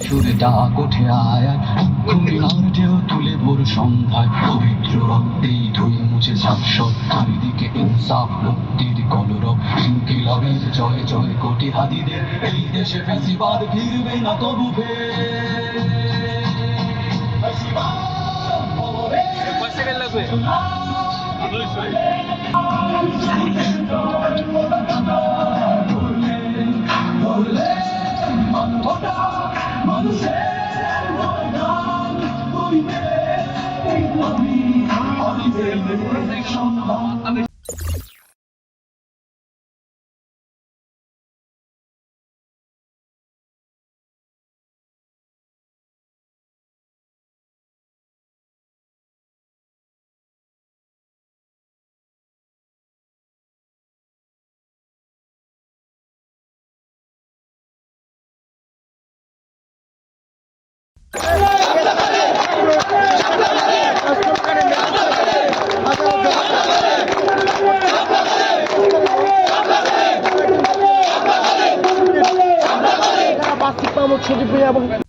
সুরে ডাক ওঠে আয় খুমিনার ঢেউ তুলে ভোর সন্ধ্যায় পবিত্র রক্তেই ধুয়ে মুছে সাতশত চারিদিকে ইনসাফ মুক্তির কলরব ইনকিলাবের জয় জয় কোটি হাদিদের এই দেশে ফ্যাসিবাদ ফিরবে না তবু আমি বাস্তিক মাহমুদ সজীব ভাই এবং